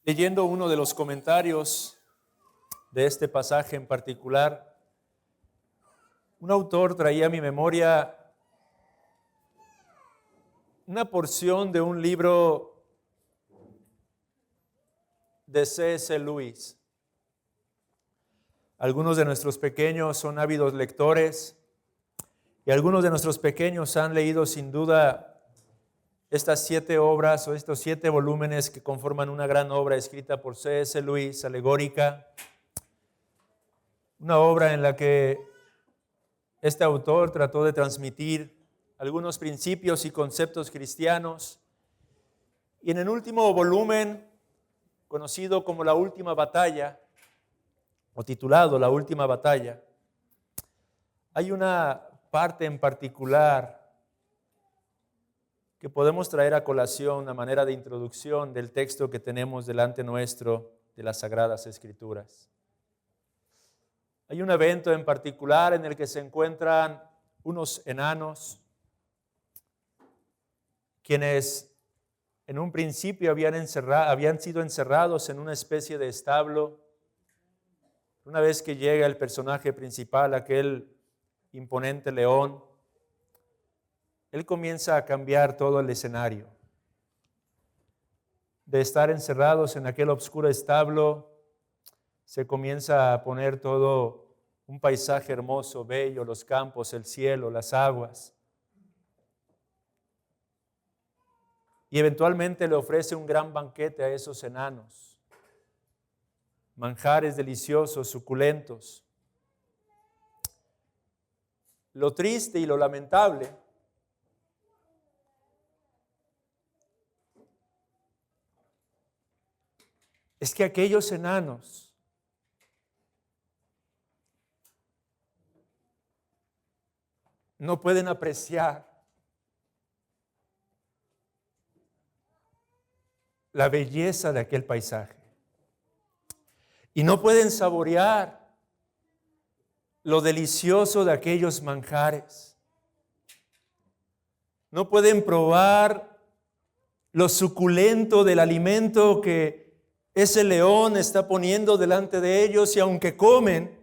Leyendo uno de los comentarios de este pasaje en particular, un autor traía a mi memoria una porción de un libro de C.S. Lewis. Algunos de nuestros pequeños son ávidos lectores y algunos de nuestros pequeños han leído sin duda estas 7 obras o estos 7 volúmenes que conforman una gran obra escrita por C.S. Lewis, alegórica. Una obra en la que este autor trató de transmitir algunos principios y conceptos cristianos. Y en el último volumen, conocido como La Última Batalla, o titulado La Última Batalla, hay una parte en particular que podemos traer a colación a manera de introducción del texto que tenemos delante nuestro de las Sagradas Escrituras. Hay un evento en particular en el que se encuentran unos enanos, quienes en un principio habían sido encerrados en una especie de establo. Una vez que llega el personaje principal, aquel imponente león, él comienza a cambiar todo el escenario. De estar encerrados en aquel oscuro establo, se comienza a poner todo un paisaje hermoso, bello, los campos, el cielo, las aguas. Y eventualmente le ofrece un gran banquete a esos enanos. Manjares deliciosos, suculentos. Lo triste y lo lamentable es que aquellos enanos no pueden apreciar la belleza de aquel paisaje y no pueden saborear lo delicioso de aquellos manjares. No pueden probar lo suculento del alimento que ese león está poniendo delante de ellos, y aunque comen,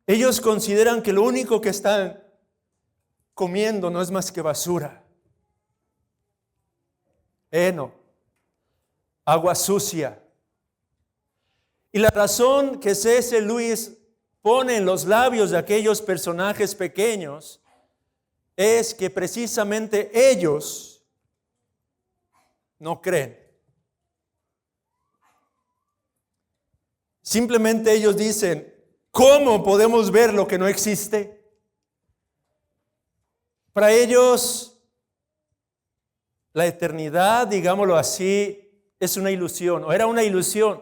ellos consideran que lo único que están comiendo no es más que basura. Heno, agua sucia. Y la razón que C.S. Lewis pone en los labios de aquellos personajes pequeños es que precisamente ellos no creen. Simplemente ellos dicen, ¿cómo podemos ver lo que no existe? Para ellos, la eternidad, digámoslo así, es una ilusión, o era una ilusión.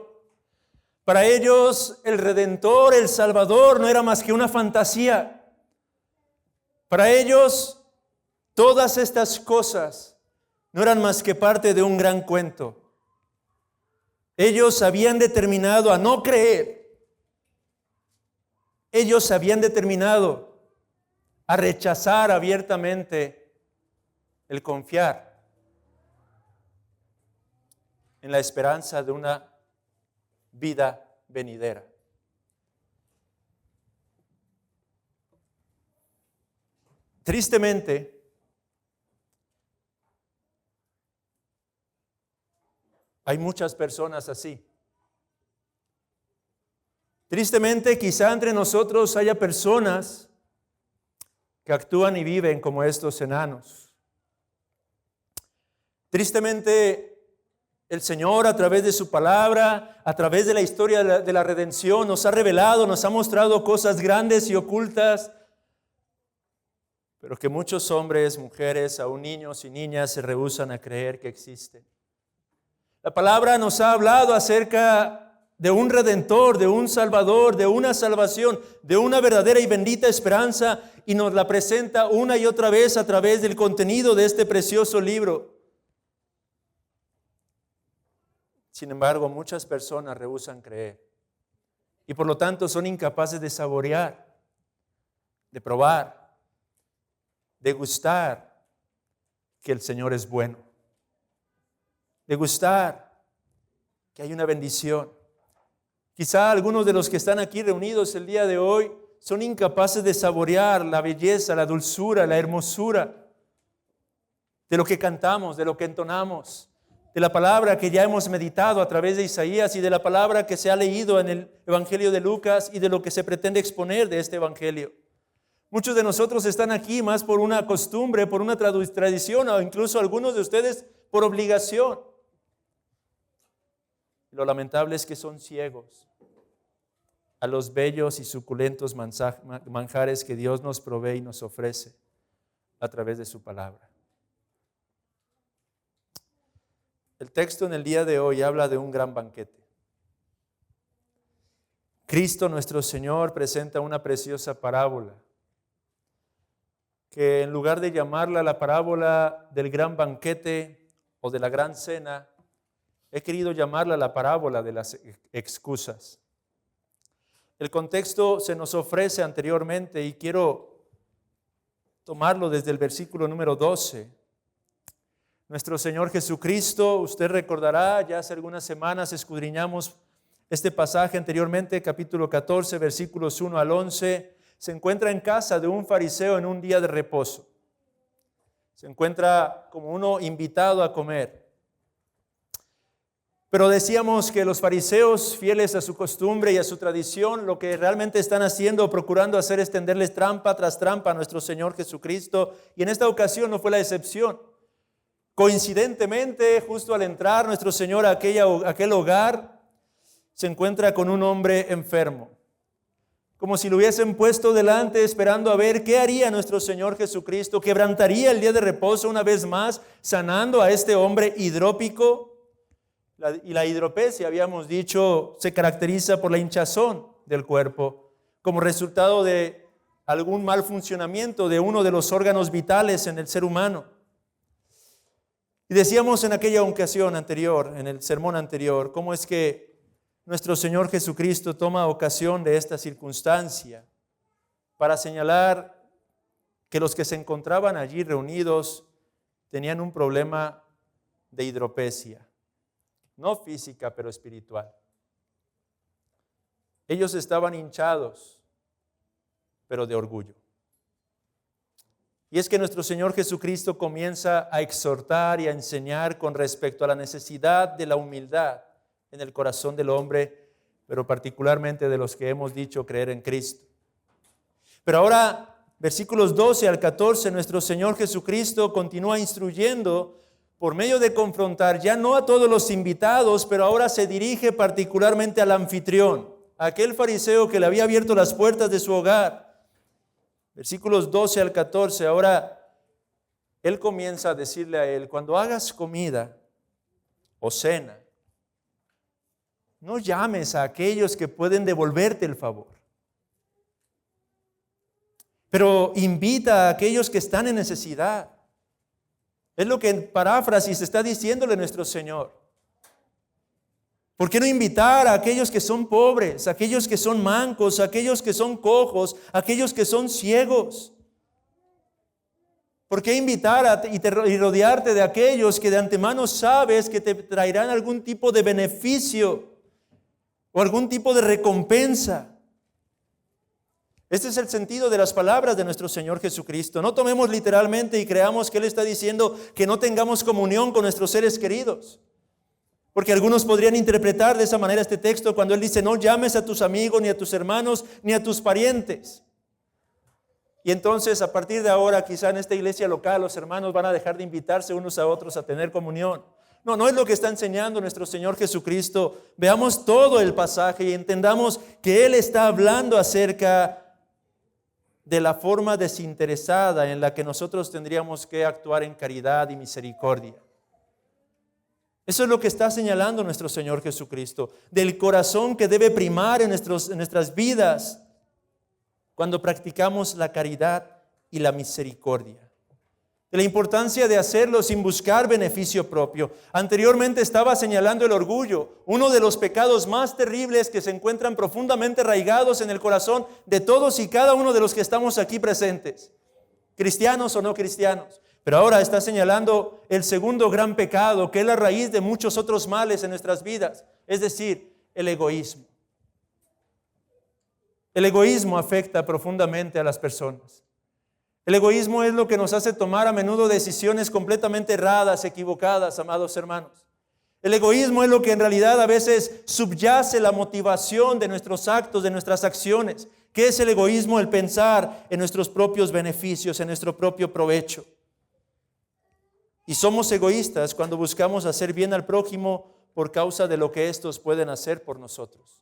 Para ellos, el Redentor, el Salvador, no era más que una fantasía. Para ellos, todas estas cosas no eran más que parte de un gran cuento. Ellos habían determinado a no creer. Ellos habían determinado a rechazar abiertamente el confiar en la esperanza de una vida venidera. Tristemente, hay muchas personas así. Tristemente, quizá entre nosotros haya personas que actúan y viven como estos enanos. Tristemente, el Señor, a través de su palabra, a través de la historia de la redención, nos ha revelado, nos ha mostrado cosas grandes y ocultas, pero que muchos hombres, mujeres, aún niños y niñas se rehúsan a creer que existen. La palabra nos ha hablado acerca de un Redentor, de un Salvador, de una salvación, de una verdadera y bendita esperanza, y nos la presenta una y otra vez a través del contenido de este precioso libro. Sin embargo, muchas personas rehúsan creer y por lo tanto son incapaces de saborear, de probar, de gustar que el Señor es bueno, de gustar que hay una bendición. Quizá algunos de los que están aquí reunidos el día de hoy son incapaces de saborear la belleza, la dulzura, la hermosura de lo que cantamos, de lo que entonamos, de la palabra que ya hemos meditado a través de Isaías y de la palabra que se ha leído en el Evangelio de Lucas y de lo que se pretende exponer de este Evangelio. Muchos de nosotros están aquí más por una costumbre, por una tradición o incluso algunos de ustedes por obligación. Lo lamentable es que son ciegos a los bellos y suculentos manjares que Dios nos provee y nos ofrece a través de su palabra. El texto en el día de hoy habla de un gran banquete. Cristo nuestro Señor presenta una preciosa parábola que en lugar de llamarla la parábola del gran banquete o de la gran cena, he querido llamarla la parábola de las excusas. El contexto se nos ofrece anteriormente y quiero tomarlo desde el versículo número 12. Nuestro Señor Jesucristo, usted recordará, ya hace algunas semanas escudriñamos este pasaje anteriormente, capítulo 14, versículos 1 al 11, se encuentra en casa de un fariseo en un día de reposo. Se encuentra como uno invitado a comer. Pero decíamos que los fariseos, fieles a su costumbre y a su tradición, lo que realmente están haciendo, procurando hacer es tenderles trampa tras trampa a nuestro Señor Jesucristo, y en esta ocasión no fue la excepción. Coincidentemente, justo al entrar nuestro Señor a aquel hogar, se encuentra con un hombre enfermo. Como si lo hubiesen puesto delante esperando a ver qué haría nuestro Señor Jesucristo. Quebrantaría el día de reposo una vez más, sanando a este hombre hidrópico. Y la hidropesia, habíamos dicho, se caracteriza por la hinchazón del cuerpo como resultado de algún mal funcionamiento de uno de los órganos vitales en el ser humano. Y decíamos en aquella ocasión anterior, en el sermón anterior, cómo es que nuestro Señor Jesucristo toma ocasión de esta circunstancia para señalar que los que se encontraban allí reunidos tenían un problema de hidropesia, no física, pero espiritual. Ellos estaban hinchados, pero de orgullo. Y es que nuestro Señor Jesucristo comienza a exhortar y a enseñar con respecto a la necesidad de la humildad en el corazón del hombre, pero particularmente de los que hemos dicho creer en Cristo. Pero ahora, versículos 12 al 14, nuestro Señor Jesucristo continúa instruyendo por medio de confrontar ya no a todos los invitados, pero ahora se dirige particularmente al anfitrión, a aquel fariseo que le había abierto las puertas de su hogar. Versículos 12 al 14, ahora Él comienza a decirle a él: cuando hagas comida o cena, no llames a aquellos que pueden devolverte el favor, pero invita a aquellos que están en necesidad. Es lo que en paráfrasis está diciéndole nuestro Señor. ¿Por qué no invitar a aquellos que son pobres, a aquellos que son mancos, a aquellos que son cojos, a aquellos que son ciegos? ¿Por qué invitar y rodearte de aquellos que de antemano sabes que te traerán algún tipo de beneficio o algún tipo de recompensa? Este es el sentido de las palabras de nuestro Señor Jesucristo. No tomemos literalmente y creamos que Él está diciendo que no tengamos comunión con nuestros seres queridos. Porque algunos podrían interpretar de esa manera este texto cuando Él dice: no llames a tus amigos, ni a tus hermanos, ni a tus parientes. Y entonces, a partir de ahora, quizá en esta iglesia local, los hermanos van a dejar de invitarse unos a otros a tener comunión. No, no es lo que está enseñando nuestro Señor Jesucristo. Veamos todo el pasaje y entendamos que Él está hablando acerca de la forma desinteresada en la que nosotros tendríamos que actuar en caridad y misericordia. Eso es lo que está señalando nuestro Señor Jesucristo, del corazón que debe primar en nuestras vidas cuando practicamos la caridad y la misericordia. De la importancia de hacerlo sin buscar beneficio propio. Anteriormente estaba señalando el orgullo, uno de los pecados más terribles que se encuentran profundamente arraigados en el corazón de todos y cada uno de los que estamos aquí presentes, cristianos o no cristianos. Pero ahora está señalando el segundo gran pecado, que es la raíz de muchos otros males en nuestras vidas. es decir, el egoísmo. El egoísmo afecta profundamente a las personas. El egoísmo es lo que nos hace tomar a menudo decisiones completamente erradas, equivocadas, amados hermanos. El egoísmo es lo que en realidad a veces subyace la motivación de nuestros actos, de nuestras acciones. ¿Qué es el egoísmo? El pensar en nuestros propios beneficios, en nuestro propio provecho. Y somos egoístas cuando buscamos hacer bien al prójimo por causa de lo que estos pueden hacer por nosotros.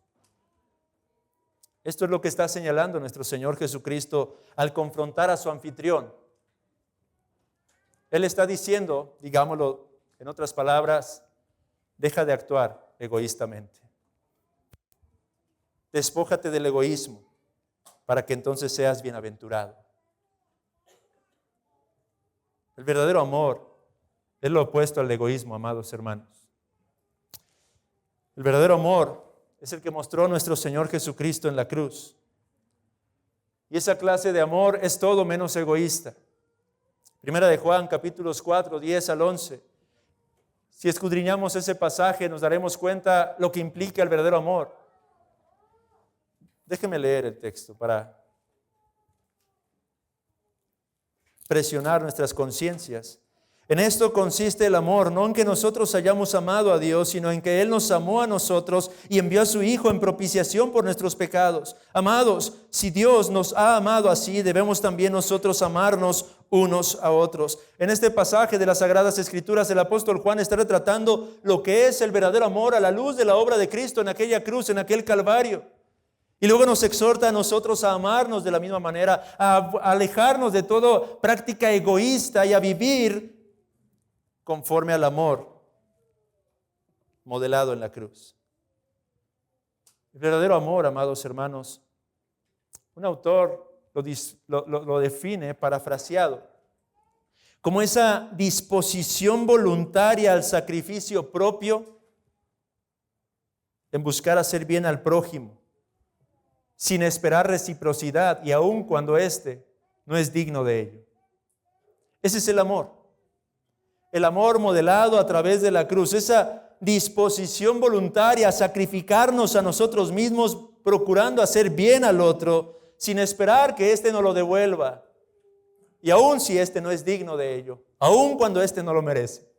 Esto es lo que está señalando nuestro Señor Jesucristo al confrontar a su anfitrión. Él está diciendo, digámoslo en otras palabras, deja de actuar egoístamente. Despójate del egoísmo para que entonces seas bienaventurado. El verdadero amor es lo opuesto al egoísmo, amados hermanos. El verdadero amor es el que mostró nuestro Señor Jesucristo en la cruz. Y esa clase de amor es todo menos egoísta. Primera de Juan, capítulos 4, 10 al 11. Si escudriñamos ese pasaje, nos daremos cuenta lo que implica el verdadero amor. Déjeme leer el texto para presionar nuestras conciencias. En esto consiste el amor, no en que nosotros hayamos amado a Dios, sino en que Él nos amó a nosotros y envió a su Hijo en propiciación por nuestros pecados. Amados, si Dios nos ha amado así, debemos también nosotros amarnos unos a otros. En este pasaje de las Sagradas Escrituras, el apóstol Juan está retratando lo que es el verdadero amor a la luz de la obra de Cristo en aquella cruz, en aquel Calvario. Y luego nos exhorta a nosotros a amarnos de la misma manera, a alejarnos de toda práctica egoísta y a vivir conforme al amor modelado en la cruz. El verdadero amor, amados hermanos, un autor lo define parafraseado como esa disposición voluntaria al sacrificio propio en buscar hacer bien al prójimo, sin esperar reciprocidad y aun cuando éste no es digno de ello. Ese es el amor. El amor modelado a través de la cruz, esa disposición voluntaria a sacrificarnos a nosotros mismos, procurando hacer bien al otro, sin esperar que éste nos lo devuelva. Y aun si éste no es digno de ello, aun cuando éste no lo merece.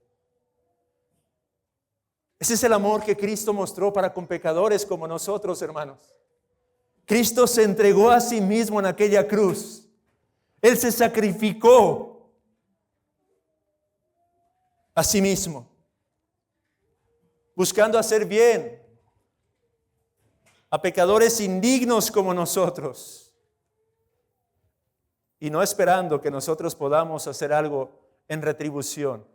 Ese es el amor que Cristo mostró para con pecadores como nosotros, hermanos. Cristo se entregó a sí mismo en aquella cruz. Él se sacrificó a sí mismo, buscando hacer bien a pecadores indignos como nosotros y no esperando que nosotros podamos hacer algo en retribución,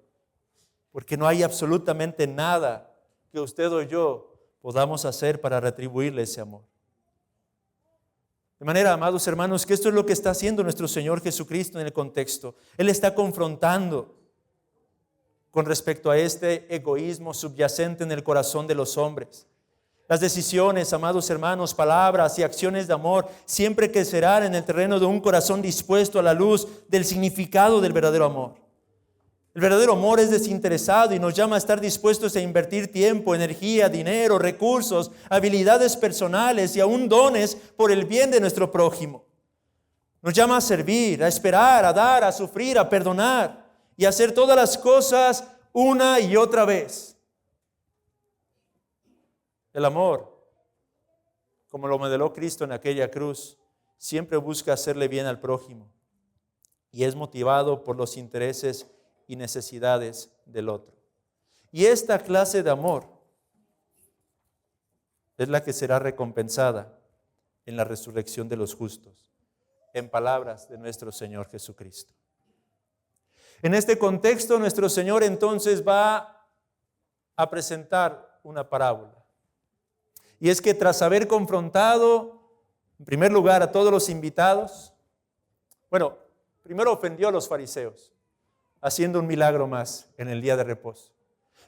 porque no hay absolutamente nada que usted o yo podamos hacer para retribuirle ese amor. De manera, amados hermanos, que esto es lo que está haciendo nuestro Señor Jesucristo en el contexto. Él está confrontando con respecto a este egoísmo subyacente en el corazón de los hombres. Las decisiones, amados hermanos, palabras y acciones de amor siempre crecerán en el terreno de un corazón dispuesto a la luz del significado del verdadero amor. El verdadero amor es desinteresado y nos llama a estar dispuestos a invertir tiempo, energía, dinero, recursos, habilidades personales y aún dones por el bien de nuestro prójimo. Nos llama a servir, a esperar, a dar, a sufrir, a perdonar y hacer todas las cosas una y otra vez. El amor, como lo modeló Cristo en aquella cruz, siempre busca hacerle bien al prójimo y es motivado por los intereses y necesidades del otro. Y esta clase de amor es la que será recompensada en la resurrección de los justos, en palabras de nuestro Señor Jesucristo. En este contexto, nuestro Señor entonces va a presentar una parábola. Y es que tras haber confrontado, en primer lugar, a todos los invitados, primero ofendió a los fariseos, haciendo un milagro más en el día de reposo.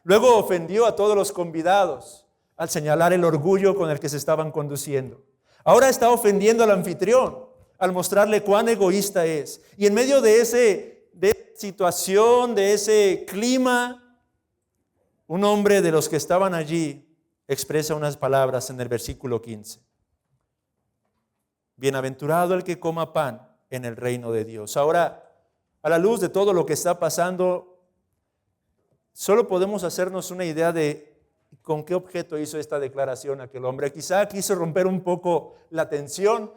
Luego ofendió a todos los convidados, al señalar el orgullo con el que se estaban conduciendo. Ahora está ofendiendo al anfitrión, al mostrarle cuán egoísta es. Y en medio de esa situación, de ese clima, un hombre de los que estaban allí expresa unas palabras en el versículo 15. Bienaventurado el que coma pan en el reino de Dios. Ahora, a la luz de todo lo que está pasando, solo podemos hacernos una idea de con qué objeto hizo esta declaración aquel hombre. Quizá quiso romper un poco la tensión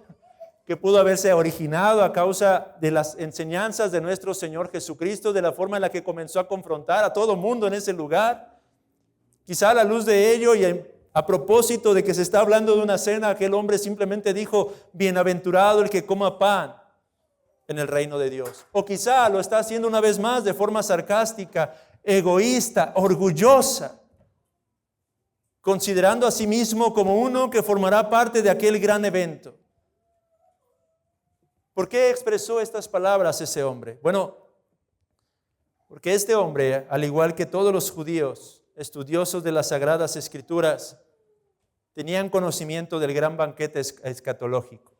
que pudo haberse originado a causa de las enseñanzas de nuestro Señor Jesucristo, de la forma en la que comenzó a confrontar a todo mundo en ese lugar. Quizá a la luz de ello y a propósito de que se está hablando de una cena, aquel hombre simplemente dijo, bienaventurado el que coma pan en el reino de Dios. O quizá lo está haciendo una vez más de forma sarcástica, egoísta, orgullosa, considerando a sí mismo como uno que formará parte de aquel gran evento. ¿Por qué expresó estas palabras ese hombre? Bueno, porque este hombre, al igual que todos los judíos estudiosos de las Sagradas Escrituras, tenían conocimiento del gran banquete escatológico.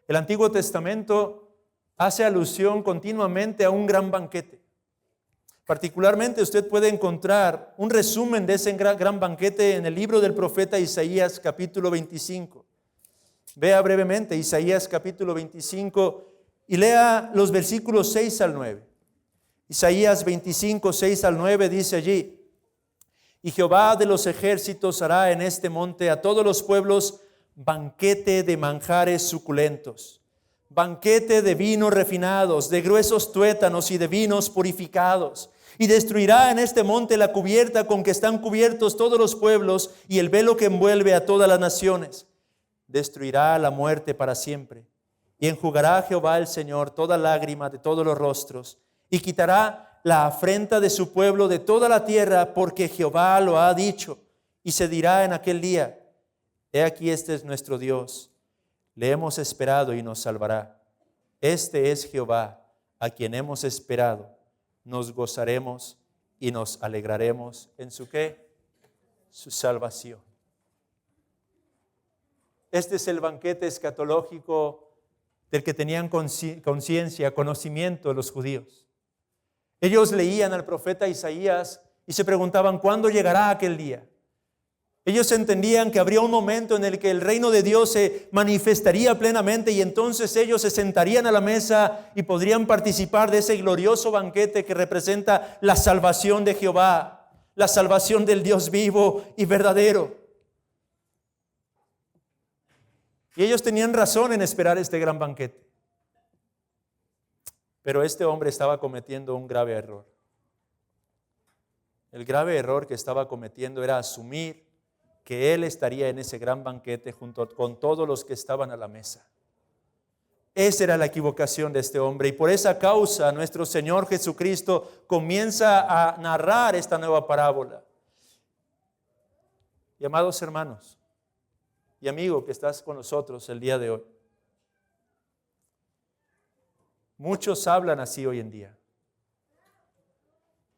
El Antiguo Testamento hace alusión continuamente a un gran banquete. Particularmente usted puede encontrar un resumen de ese gran banquete en el libro del profeta Isaías capítulo 25. Vea brevemente Isaías capítulo 25 y lea los versículos 6 al 9. Isaías 25, 6 al 9 dice allí: y Jehová de los ejércitos hará en este monte a todos los pueblos banquete de manjares suculentos, banquete de vinos refinados, de gruesos tuétanos y de vinos purificados. Y destruirá en este monte la cubierta con que están cubiertos todos los pueblos y el velo que envuelve a todas las naciones. Destruirá la muerte para siempre. Y enjugará Jehová el Señor toda lágrima de todos los rostros. Y quitará la afrenta de su pueblo de toda la tierra, porque Jehová lo ha dicho. Y se dirá en aquel día: he aquí, este es nuestro Dios. Le hemos esperado y nos salvará. Este es Jehová, a quien hemos esperado. Nos gozaremos y nos alegraremos en su ¿qué? Su salvación. Este es el banquete escatológico del que tenían conciencia, conocimiento los judíos. Ellos leían al profeta Isaías y se preguntaban ¿cuándo llegará aquel día? Ellos entendían que habría un momento en el que el reino de Dios se manifestaría plenamente y entonces ellos se sentarían a la mesa y podrían participar de ese glorioso banquete que representa la salvación de Jehová, la salvación del Dios vivo y verdadero. Y ellos tenían razón en esperar este gran banquete. Pero este hombre estaba cometiendo un grave error. El grave error que estaba cometiendo era asumir que él estaría en ese gran banquete junto con todos los que estaban a la mesa. Esa era la equivocación de este hombre y por esa causa nuestro Señor Jesucristo comienza a narrar esta nueva parábola. Y amados hermanos y amigo que estás con nosotros el día de hoy, muchos hablan así hoy en día.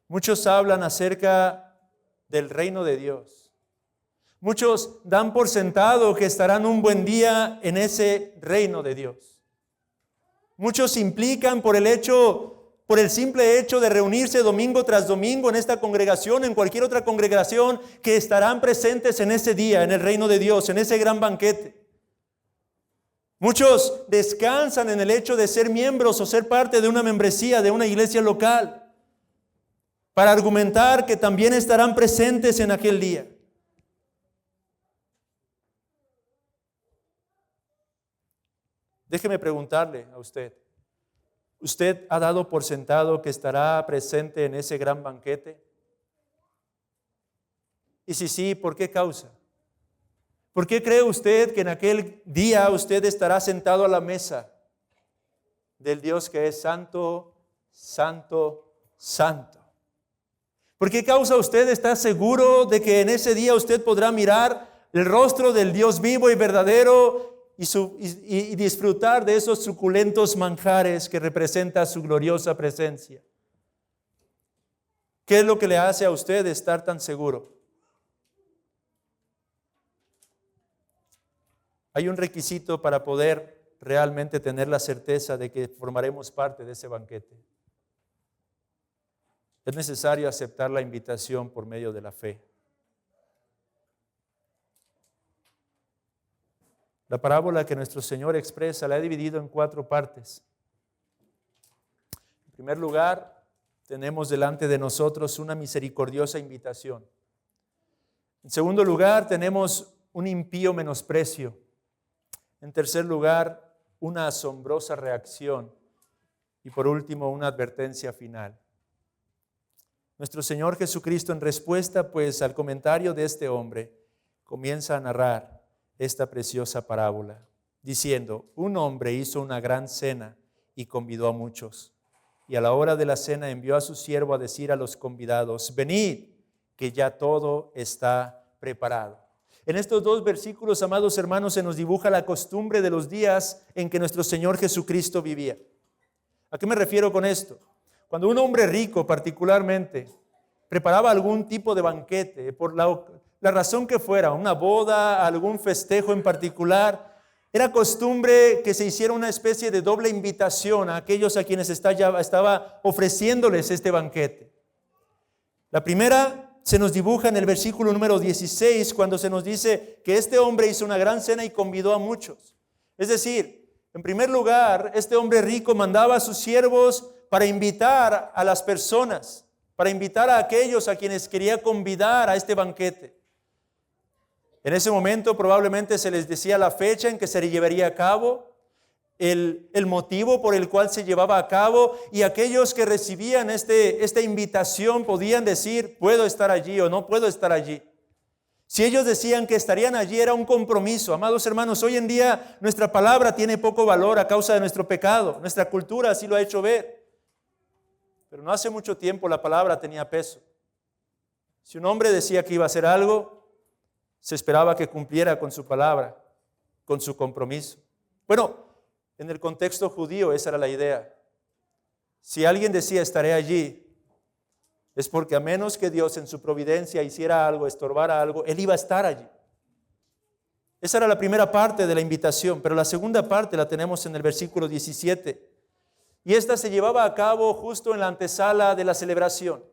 Muchos hablan acerca del reino de Dios. Muchos dan por sentado que estarán un buen día en ese reino de Dios. Muchos implican por el simple hecho de reunirse domingo tras domingo en esta congregación, en cualquier otra congregación, que estarán presentes en ese día, en el reino de Dios, en ese gran banquete. Muchos descansan en el hecho de ser miembros o ser parte de una membresía de una iglesia local, para argumentar que también estarán presentes en aquel día. Déjeme preguntarle a usted, ¿usted ha dado por sentado que estará presente en ese gran banquete? Y si sí, ¿por qué causa? ¿Por qué cree usted que en aquel día usted estará sentado a la mesa del Dios que es santo, santo, santo? ¿Por qué causa usted está seguro de que en ese día usted podrá mirar el rostro del Dios vivo y verdadero y disfrutar de esos suculentos manjares que representa su gloriosa presencia? ¿Qué es lo que le hace a usted estar tan seguro? Hay un requisito para poder realmente tener la certeza de que formaremos parte de ese banquete. Es necesario aceptar la invitación por medio de la fe. La parábola que nuestro Señor expresa la ha dividido en 4 partes. En primer lugar, tenemos delante de nosotros una misericordiosa invitación. En segundo lugar, tenemos un impío menosprecio. En tercer lugar, una asombrosa reacción. Y por último, una advertencia final. Nuestro Señor Jesucristo, en respuesta pues al comentario de este hombre, comienza a narrar esta preciosa parábola, diciendo: un hombre hizo una gran cena y convidó a muchos. Y a la hora de la cena envió a su siervo a decir a los convidados: venid, que ya todo está preparado. En estos 2 versículos, amados hermanos, se nos dibuja la costumbre de los días en que nuestro Señor Jesucristo vivía. ¿A qué me refiero con esto? Cuando un hombre rico particularmente preparaba algún tipo de banquete, por la razón que fuera, una boda, algún festejo en particular, era costumbre que se hiciera una especie de doble invitación a aquellos a quienes estaba ofreciéndoles este banquete. La primera se nos dibuja en el versículo número 16, cuando se nos dice que este hombre hizo una gran cena y convidó a muchos. Es decir, en primer lugar, este hombre rico mandaba a sus siervos para invitar a las personas, para invitar a aquellos a quienes quería convidar a este banquete. En ese momento probablemente se les decía la fecha en que se llevaría a cabo, el motivo por el cual se llevaba a cabo, y aquellos que recibían esta invitación podían decir: puedo estar allí o no puedo estar allí. Si ellos decían que estarían allí, era un compromiso. Amados hermanos, hoy en día nuestra palabra tiene poco valor a causa de nuestro pecado. Nuestra cultura así lo ha hecho ver. Pero no hace mucho tiempo la palabra tenía peso. Si un hombre decía que iba a hacer algo, se esperaba que cumpliera con su palabra, con su compromiso. Bueno, en el contexto judío esa era la idea. Si alguien decía estaré allí, es porque a menos que Dios en su providencia hiciera algo, estorbara algo, Él iba a estar allí. Esa era la primera parte de la invitación, pero la segunda parte la tenemos en el versículo 17. Y esta se llevaba a cabo justo en la antesala de la celebración.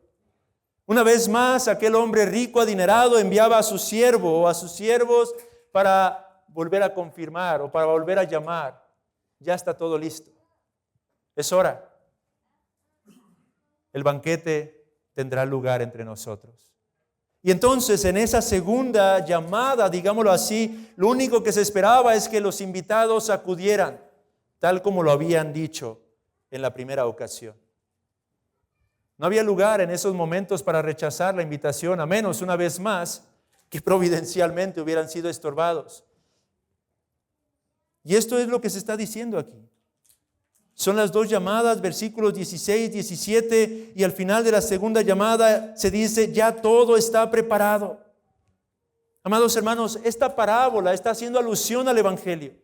Una vez más, aquel hombre rico, adinerado, enviaba a su siervo o a sus siervos para volver a confirmar o para volver a llamar: ya está todo listo, es hora. El banquete tendrá lugar entre nosotros. Y entonces en esa segunda llamada, digámoslo así, lo único que se esperaba es que los invitados acudieran, tal como lo habían dicho en la primera ocasión. No había lugar en esos momentos para rechazar la invitación, a menos una vez más que providencialmente hubieran sido estorbados. Y esto es lo que se está diciendo aquí. Son las 2 llamadas, versículos 16, 17, y al final de la segunda llamada se dice: ya todo está preparado. Amados hermanos, esta parábola está haciendo alusión al Evangelio.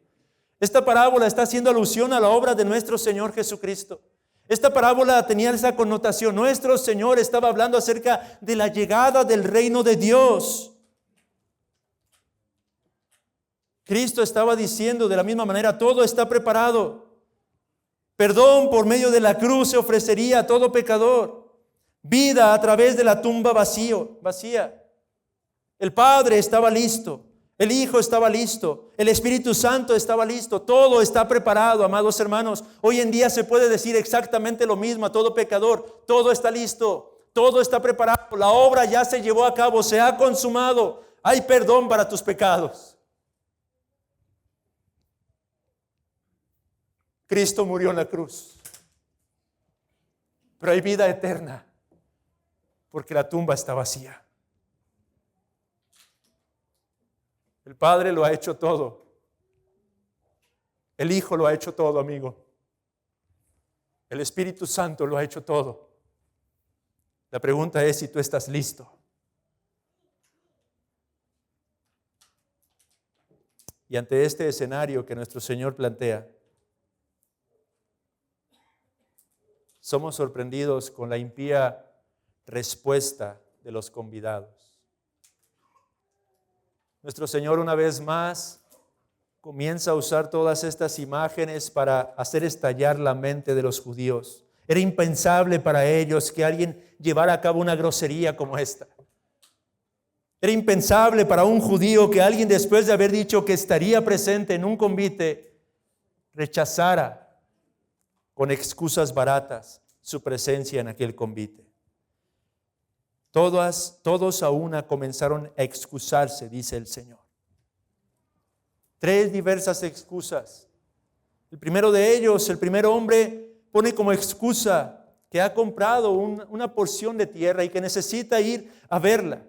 Esta parábola está haciendo alusión a la obra de nuestro Señor Jesucristo. Esta parábola tenía esa connotación. Nuestro Señor estaba hablando acerca de la llegada del reino de Dios. Cristo estaba diciendo de la misma manera: todo está preparado. Perdón por medio de la cruz se ofrecería a todo pecador. Vida a través de la tumba vacía. El Padre estaba listo. El Hijo estaba listo. El Espíritu Santo estaba listo. Todo está preparado, amados hermanos. Hoy en día se puede decir exactamente lo mismo a todo pecador. Todo está listo. Todo está preparado. La obra ya se llevó a cabo. Se ha consumado. Hay perdón para tus pecados. Cristo murió en la cruz, pero hay vida eterna porque la tumba está vacía. El Padre lo ha hecho todo. El Hijo lo ha hecho todo, amigo. El Espíritu Santo lo ha hecho todo. La pregunta es si tú estás listo. Y ante este escenario que nuestro Señor plantea, somos sorprendidos con la impía respuesta de los convidados. Nuestro Señor una vez más comienza a usar todas estas imágenes para hacer estallar la mente de los judíos. Era impensable para ellos que alguien llevara a cabo una grosería como esta. Era impensable para un judío que alguien, después de haber dicho que estaría presente en un convite, rechazara con excusas baratas su presencia en aquel convite. Todos a una comenzaron a excusarse, dice el Señor. 3 diversas excusas. El primero de ellos, el primer hombre, pone como excusa que ha comprado una porción de tierra y que necesita ir a verla.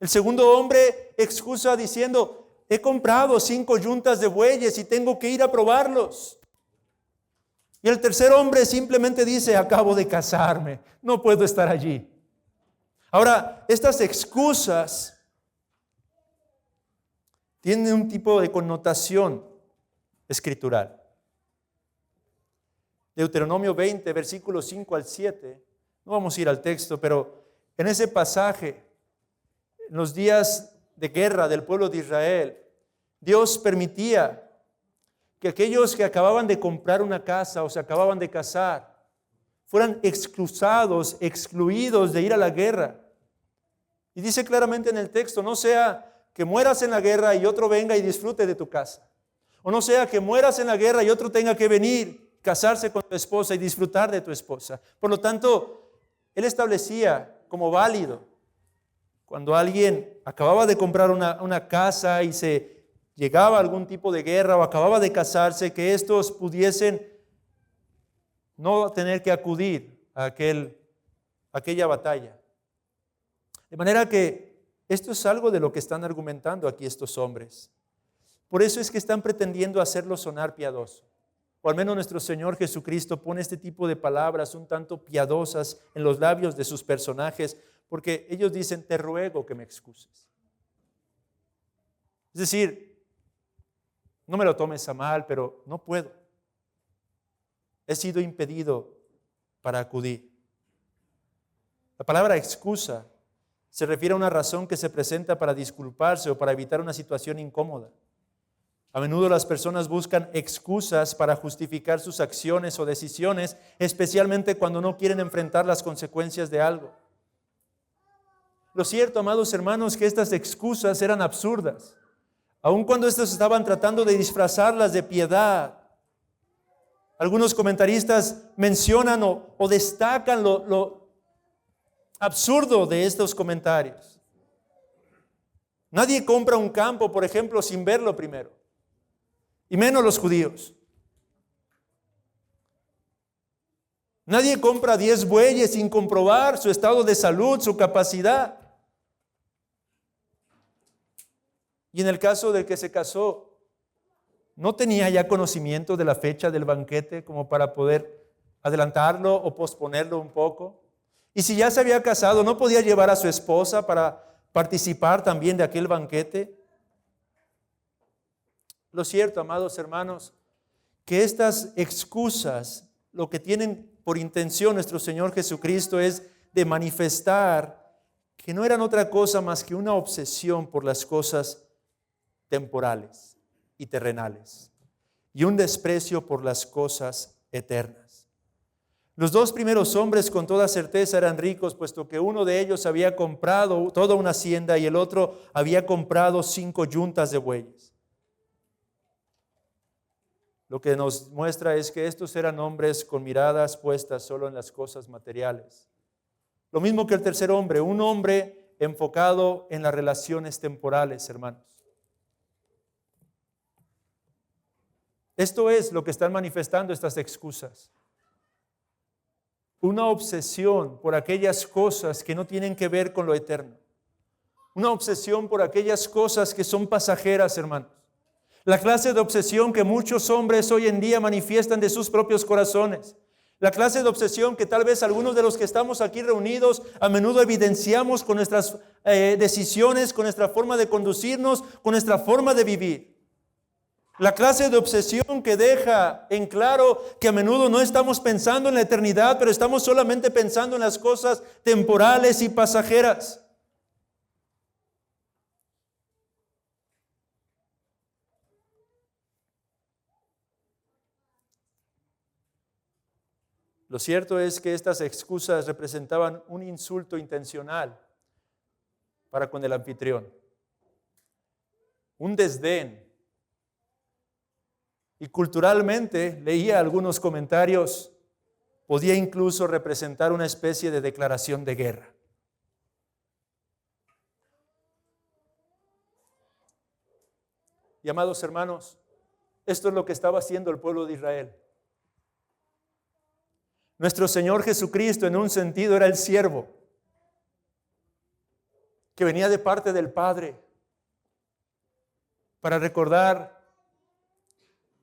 El segundo hombre excusa diciendo, he comprado 5 yuntas de bueyes y tengo que ir a probarlos. Y el tercer hombre simplemente dice, acabo de casarme, no puedo estar allí. Ahora, estas excusas tienen un tipo de connotación escritural. Deuteronomio 20, versículos 5 al 7, no vamos a ir al texto, pero en ese pasaje, en los días de guerra del pueblo de Israel, Dios permitía que aquellos que acababan de comprar una casa o se acababan de casar, fueran excluidos de ir a la guerra. Y dice claramente en el texto, no sea que mueras en la guerra y otro venga y disfrute de tu casa. O no sea que mueras en la guerra y otro tenga que venir, casarse con tu esposa y disfrutar de tu esposa. Por lo tanto, él establecía como válido, cuando alguien acababa de comprar una casa y se llegaba a algún tipo de guerra o acababa de casarse, que estos pudiesen no tener que acudir a aquella batalla. De manera que esto es algo de lo que están argumentando aquí estos hombres. Por eso es que están pretendiendo hacerlo sonar piadoso. O al menos nuestro Señor Jesucristo pone este tipo de palabras un tanto piadosas en los labios de sus personajes, porque ellos dicen, te ruego que me excuses. Es decir, no me lo tomes a mal, pero no puedo. He sido impedido para acudir. La palabra excusa se refiere a una razón que se presenta para disculparse o para evitar una situación incómoda. A menudo las personas buscan excusas para justificar sus acciones o decisiones, especialmente cuando no quieren enfrentar las consecuencias de algo. Lo cierto, amados hermanos, que estas excusas eran absurdas, aun cuando estos estaban tratando de disfrazarlas de piedad. Algunos comentaristas mencionan o destacan lo absurdo de estos comentarios. Nadie compra un campo, por ejemplo, sin verlo primero, y menos los judíos. Nadie compra 10 bueyes sin comprobar su estado de salud, su capacidad. Y en el caso del que se casó, ¿no tenía ya conocimiento de la fecha del banquete como para poder adelantarlo o posponerlo un poco? Y si ya se había casado, ¿no podía llevar a su esposa para participar también de aquel banquete? Lo cierto, amados hermanos, que estas excusas, lo que tienen por intención nuestro Señor Jesucristo es de manifestar que no eran otra cosa más que una obsesión por las cosas temporales y terrenales y un desprecio por las cosas eternas. Los 2 primeros hombres con toda certeza eran ricos, puesto que uno de ellos había comprado toda una hacienda y el otro había comprado 5 yuntas de bueyes. Lo que nos muestra es que estos eran hombres con miradas puestas solo en las cosas materiales. Lo mismo que el tercer hombre, un hombre enfocado en las relaciones temporales, hermanos. Esto es lo que están manifestando estas excusas. Una obsesión por aquellas cosas que no tienen que ver con lo eterno. Una obsesión por aquellas cosas que son pasajeras, hermanos. La clase de obsesión que muchos hombres hoy en día manifiestan de sus propios corazones. La clase de obsesión que tal vez algunos de los que estamos aquí reunidos a menudo evidenciamos con nuestras decisiones, con nuestra forma de conducirnos, con nuestra forma de vivir. La clase de obsesión que deja en claro que a menudo no estamos pensando en la eternidad, pero estamos solamente pensando en las cosas temporales y pasajeras. Lo cierto es que estas excusas representaban un insulto intencional para con el anfitrión. Un desdén. Y culturalmente, leía algunos comentarios, podía incluso representar una especie de declaración de guerra. Y amados hermanos, esto es lo que estaba haciendo el pueblo de Israel. Nuestro Señor Jesucristo, en un sentido, era el siervo que venía de parte del Padre para recordar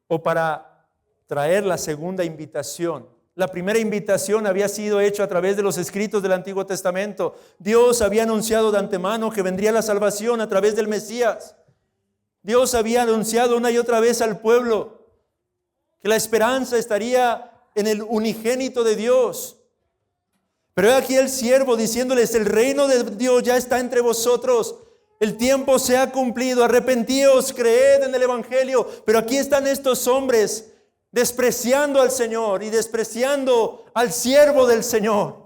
o para traer la segunda invitación. La primera invitación había sido hecha a través de los escritos del Antiguo Testamento. Dios había anunciado de antemano que vendría la salvación a través del Mesías. Dios había anunciado una y otra vez al pueblo que la esperanza estaría en el unigénito de Dios. Pero aquí el siervo diciéndoles: el reino de Dios ya está entre vosotros, el tiempo se ha cumplido, arrepentíos, creed en el Evangelio. Pero aquí están estos hombres despreciando al Señor y despreciando al siervo del Señor.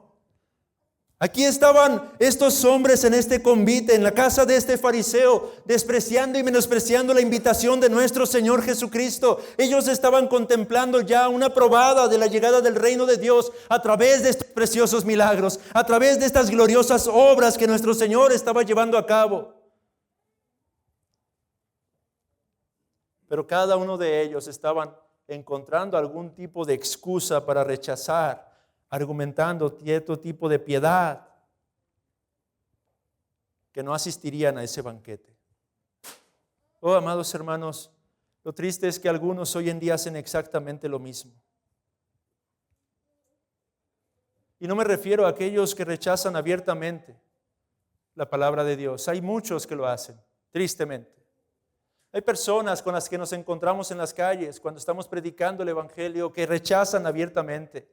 Aquí estaban estos hombres en este convite, en la casa de este fariseo, despreciando y menospreciando la invitación de nuestro Señor Jesucristo. Ellos estaban contemplando ya una probada de la llegada del reino de Dios a través de estos preciosos milagros, a través de estas gloriosas obras que nuestro Señor estaba llevando a cabo. Pero cada uno de ellos estaban encontrando algún tipo de excusa para rechazar, argumentando cierto tipo de piedad, que no asistirían a ese banquete. Oh, amados hermanos, lo triste es que algunos hoy en día hacen exactamente lo mismo. Y no me refiero a aquellos que rechazan abiertamente la palabra de Dios. Hay muchos que lo hacen, tristemente. Hay personas con las que nos encontramos en las calles cuando estamos predicando el Evangelio que rechazan abiertamente,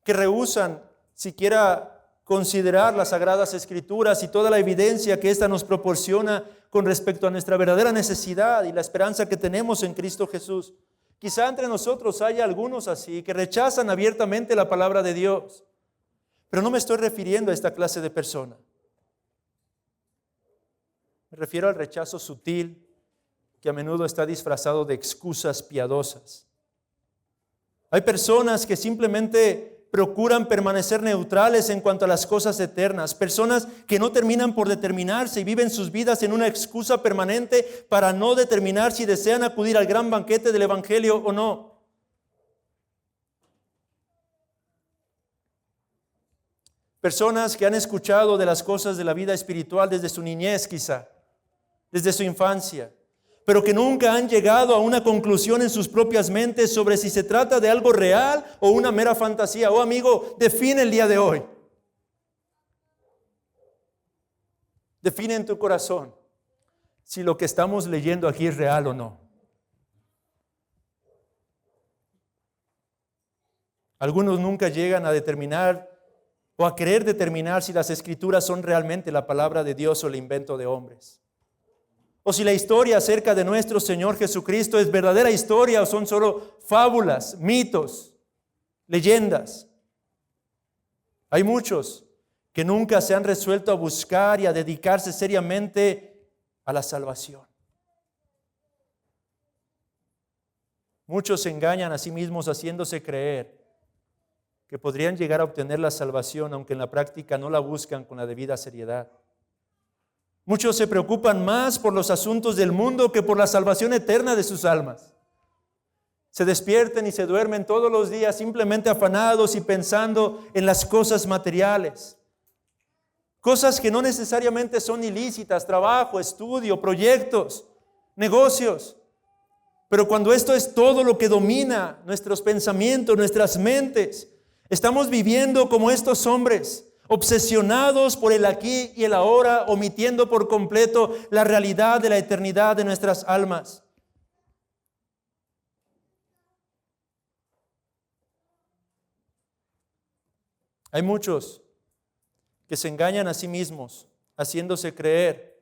que rehúsan siquiera considerar las Sagradas Escrituras y toda la evidencia que ésta nos proporciona con respecto a nuestra verdadera necesidad y la esperanza que tenemos en Cristo Jesús. Quizá entre nosotros haya algunos así que rechazan abiertamente la palabra de Dios, pero no me estoy refiriendo a esta clase de persona. Me refiero al rechazo sutil que a menudo está disfrazado de excusas piadosas. Hay personas que simplemente procuran permanecer neutrales en cuanto a las cosas eternas. Personas que no terminan por determinarse y viven sus vidas en una excusa permanente para no determinar si desean acudir al gran banquete del Evangelio o no. Personas que han escuchado de las cosas de la vida espiritual desde su niñez quizá, desde su infancia, pero que nunca han llegado a una conclusión en sus propias mentes sobre si se trata de algo real o una mera fantasía. Oh amigo, define el día de hoy. Define en tu corazón si lo que estamos leyendo aquí es real o no. Algunos nunca llegan a determinar o a querer determinar si las Escrituras son realmente la palabra de Dios o el invento de hombres. O si la historia acerca de nuestro Señor Jesucristo es verdadera historia o son solo fábulas, mitos, leyendas. Hay muchos que nunca se han resuelto a buscar y a dedicarse seriamente a la salvación. Muchos se engañan a sí mismos haciéndose creer que podrían llegar a obtener la salvación, aunque en la práctica no la buscan con la debida seriedad. Muchos se preocupan más por los asuntos del mundo que por la salvación eterna de sus almas. Se despierten y se duermen todos los días simplemente afanados y pensando en las cosas materiales. Cosas que no necesariamente son ilícitas: trabajo, estudio, proyectos, negocios. Pero cuando esto es todo lo que domina nuestros pensamientos, nuestras mentes, estamos viviendo como estos hombres, obsesionados por el aquí y el ahora, omitiendo por completo la realidad de la eternidad de nuestras almas. Hay muchos que se engañan a sí mismos, haciéndose creer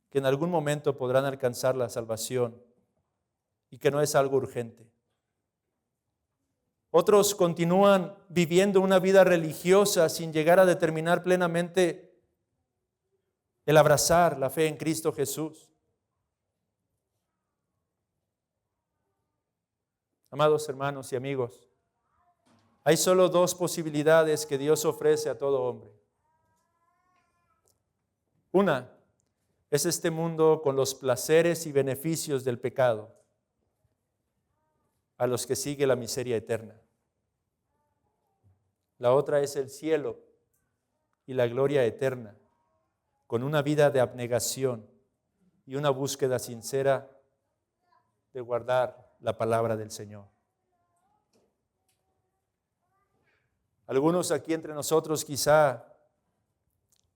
que en algún momento podrán alcanzar la salvación y que no es algo urgente. Otros continúan viviendo una vida religiosa sin llegar a determinar plenamente el abrazar la fe en Cristo Jesús. Amados hermanos y amigos, hay solo dos posibilidades que Dios ofrece a todo hombre. Una es este mundo con los placeres y beneficios del pecado, a los que sigue la miseria eterna. La otra es el cielo y la gloria eterna, con una vida de abnegación y una búsqueda sincera de guardar la palabra del Señor. Algunos aquí entre nosotros quizá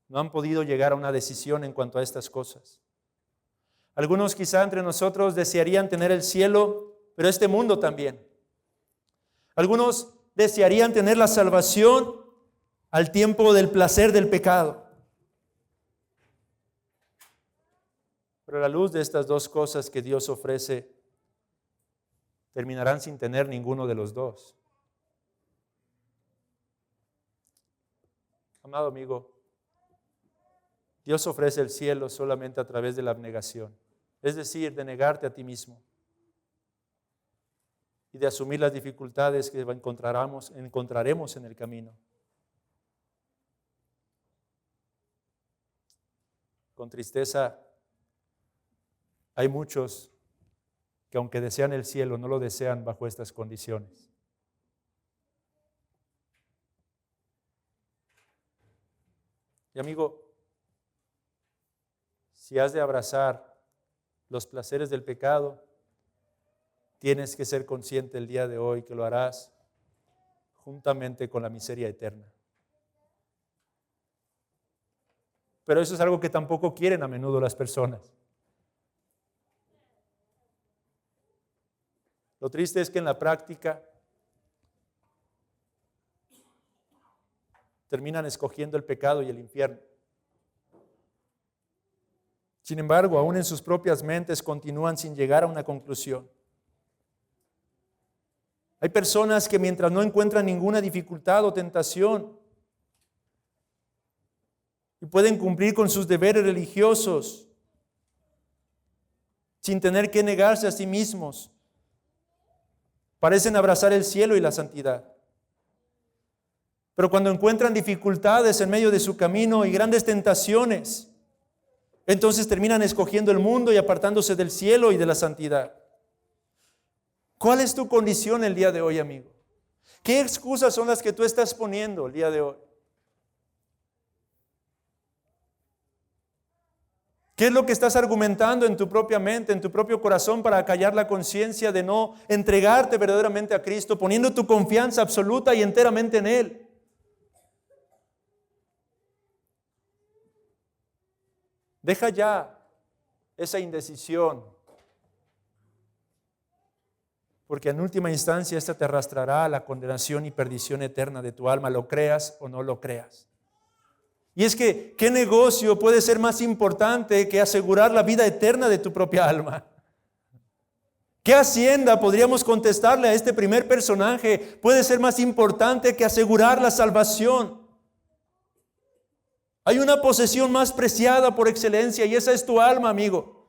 no han podido llegar a una decisión en cuanto a estas cosas. Algunos quizá entre nosotros desearían tener el cielo, pero este mundo también. Algunos desearían tener la salvación al tiempo del placer del pecado. Pero a la luz de estas dos cosas que Dios ofrece, terminarán sin tener ninguno de los dos. Amado amigo, Dios ofrece el cielo solamente a través de la abnegación, es decir, de negarte a ti mismo y de asumir las dificultades que encontraremos en el camino. Con tristeza, hay muchos que aunque desean el cielo, no lo desean bajo estas condiciones. Y amigo, si has de abrazar los placeres del pecado, tienes que ser consciente el día de hoy que lo harás juntamente con la miseria eterna. Pero eso es algo que tampoco quieren a menudo las personas. Lo triste es que en la práctica terminan escogiendo el pecado y el infierno. Sin embargo, aún en sus propias mentes continúan sin llegar a una conclusión. Hay personas que mientras no encuentran ninguna dificultad o tentación y pueden cumplir con sus deberes religiosos sin tener que negarse a sí mismos, parecen abrazar el cielo y la santidad. Pero cuando encuentran dificultades en medio de su camino y grandes tentaciones, entonces terminan escogiendo el mundo y apartándose del cielo y de la santidad. ¿Cuál es tu condición el día de hoy, amigo? ¿Qué excusas son las que tú estás poniendo el día de hoy? ¿Qué es lo que estás argumentando en tu propia mente, en tu propio corazón para acallar la conciencia de no entregarte verdaderamente a Cristo, poniendo tu confianza absoluta y enteramente en Él? Deja ya esa indecisión, porque en última instancia esta te arrastrará a la condenación y perdición eterna de tu alma, lo creas o no lo creas. Y es que, ¿qué negocio puede ser más importante que asegurar la vida eterna de tu propia alma? ¿Qué hacienda, podríamos contestarle a este primer personaje, puede ser más importante que asegurar la salvación? Hay una posesión más preciada por excelencia y esa es tu alma, amigo.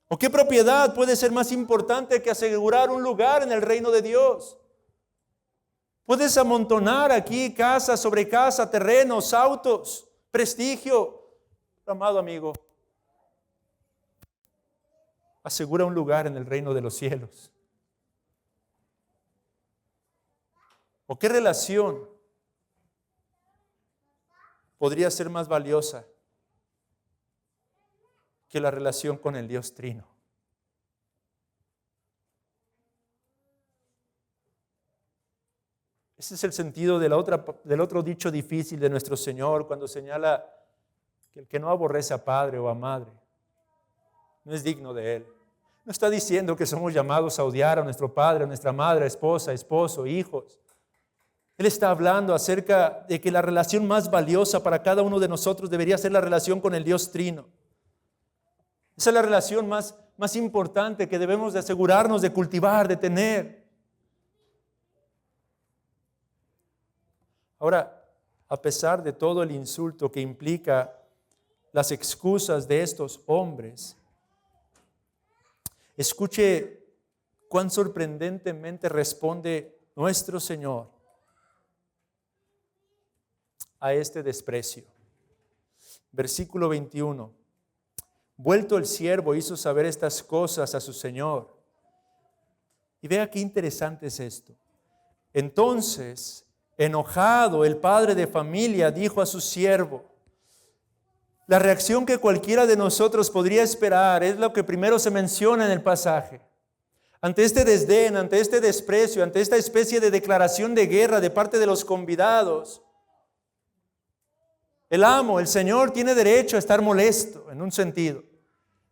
¿O qué propiedad puede ser más importante que asegurar un lugar en el reino de Dios? Puedes amontonar aquí casa sobre casa, terrenos, autos, prestigio. Amado amigo, asegura un lugar en el reino de los cielos. ¿O qué relación podría ser más valiosa que la relación con el Dios Trino? Ese es el sentido del otro dicho difícil de nuestro Señor cuando señala que el que no aborrece a padre o a madre no es digno de Él. No está diciendo que somos llamados a odiar a nuestro padre, a nuestra madre, a esposa, esposo, hijos. Él está hablando acerca de que la relación más valiosa para cada uno de nosotros debería ser la relación con el Dios Trino. Esa es la relación más más importante que debemos de asegurarnos de cultivar, de tener. Ahora, a pesar de todo el insulto que implica las excusas de estos hombres, escuche cuán sorprendentemente responde nuestro Señor a este desprecio. Versículo 21. Vuelto el siervo hizo saber estas cosas a su señor. Y vea qué interesante es esto. Entonces, enojado, el padre de familia dijo a su siervo, la reacción que cualquiera de nosotros podría esperar es lo que primero se menciona en el pasaje. Ante este desdén, ante este desprecio, ante esta especie de declaración de guerra de parte de los convidados, el amo, el Señor, tiene derecho a estar molesto en un sentido.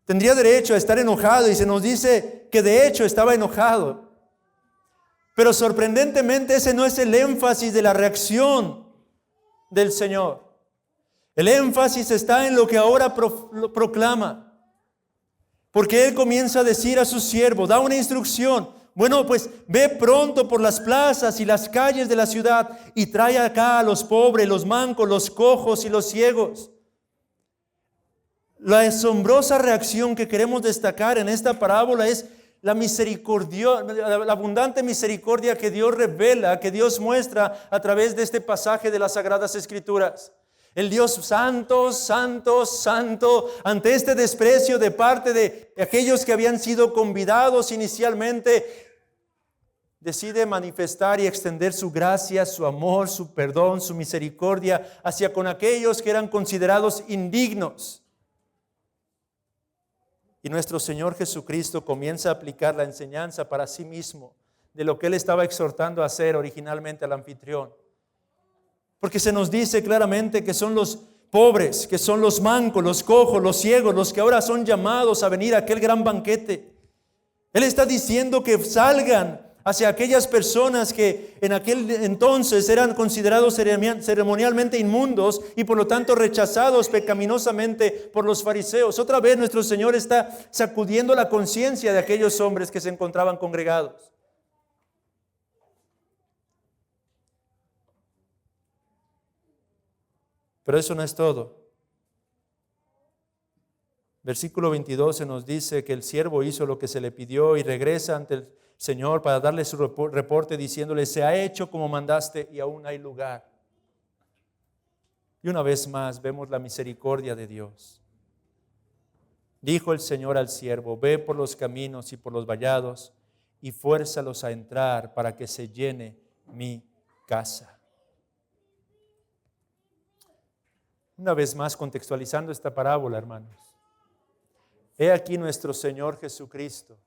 Tendría derecho a estar enojado y se nos dice que de hecho estaba enojado. Pero sorprendentemente ese no es el énfasis de la reacción del Señor. El énfasis está en lo que ahora proclama. Porque Él comienza a decir a su siervo, da una instrucción. Bueno, pues ve pronto por las plazas y las calles de la ciudad y trae acá a los pobres, los mancos, los cojos y los ciegos. La asombrosa reacción que queremos destacar en esta parábola es la misericordia, la abundante misericordia que Dios revela, que Dios muestra a través de este pasaje de las Sagradas Escrituras. El Dios santo, santo, santo, ante este desprecio de parte de aquellos que habían sido convidados inicialmente, decide manifestar y extender su gracia, su amor, su perdón, su misericordia hacia con aquellos que eran considerados indignos. Y nuestro Señor Jesucristo comienza a aplicar la enseñanza para sí mismo de lo que Él estaba exhortando a hacer originalmente al anfitrión. Porque se nos dice claramente que son los pobres, que son los mancos, los cojos, los ciegos, los que ahora son llamados a venir a aquel gran banquete. Él está diciendo que salgan hacia aquellas personas que en aquel entonces eran considerados ceremonialmente inmundos y por lo tanto rechazados pecaminosamente por los fariseos. Otra vez nuestro Señor está sacudiendo la conciencia de aquellos hombres que se encontraban congregados. Pero eso no es todo. Versículo 22 se nos dice que el siervo hizo lo que se le pidió y regresa ante el Señor para darle su reporte diciéndole, se ha hecho como mandaste y aún hay lugar. Y una vez más vemos la misericordia de Dios. Dijo el Señor al siervo, ve por los caminos y por los vallados y fuérzalos a entrar para que se llene mi casa. Una vez más contextualizando esta parábola, hermanos. He aquí nuestro Señor Jesucristo,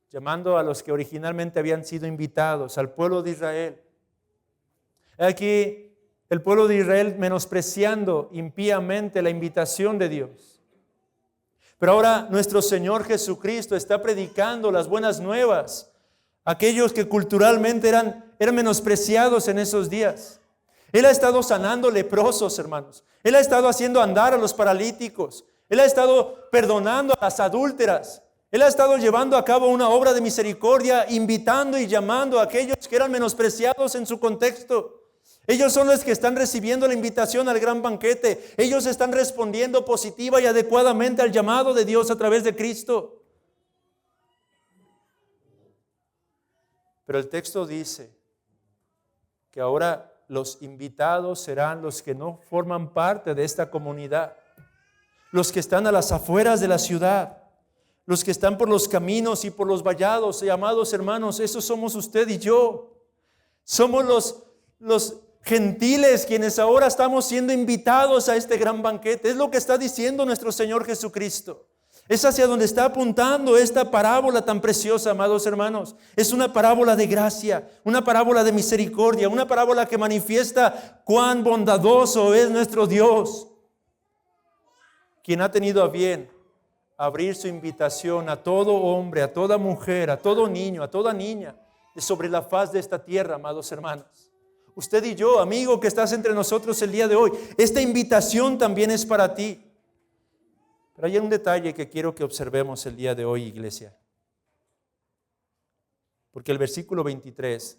llamando a los que originalmente habían sido invitados, al pueblo de Israel. He aquí el pueblo de Israel menospreciando impíamente la invitación de Dios. Pero ahora nuestro Señor Jesucristo está predicando las buenas nuevas a aquellos que culturalmente eran menospreciados en esos días. Él ha estado sanando leprosos, hermanos. Él ha estado haciendo andar a los paralíticos. Él ha estado perdonando a las adúlteras. Él ha estado llevando a cabo una obra de misericordia, invitando y llamando a aquellos que eran menospreciados en su contexto. Ellos son los que están recibiendo la invitación al gran banquete. Ellos están respondiendo positiva y adecuadamente al llamado de Dios a través de Cristo. Pero el texto dice que ahora los invitados serán los que no forman parte de esta comunidad, los que están a las afueras de la ciudad, los que están por los caminos y por los vallados. Y amados hermanos, esos somos usted y yo. Somos los gentiles quienes ahora estamos siendo invitados a este gran banquete. Es lo que está diciendo nuestro Señor Jesucristo. Es hacia donde está apuntando esta parábola tan preciosa, amados hermanos. Es una parábola de gracia, una parábola de misericordia, una parábola que manifiesta cuán bondadoso es nuestro Dios, quien ha tenido a bien abrir su invitación a todo hombre, a toda mujer, a todo niño, a toda niña, sobre la faz de esta tierra, amados hermanos. Usted y yo, amigo que estás entre nosotros el día de hoy, esta invitación también es para ti. Pero hay un detalle que quiero que observemos el día de hoy, iglesia. Porque el versículo 23,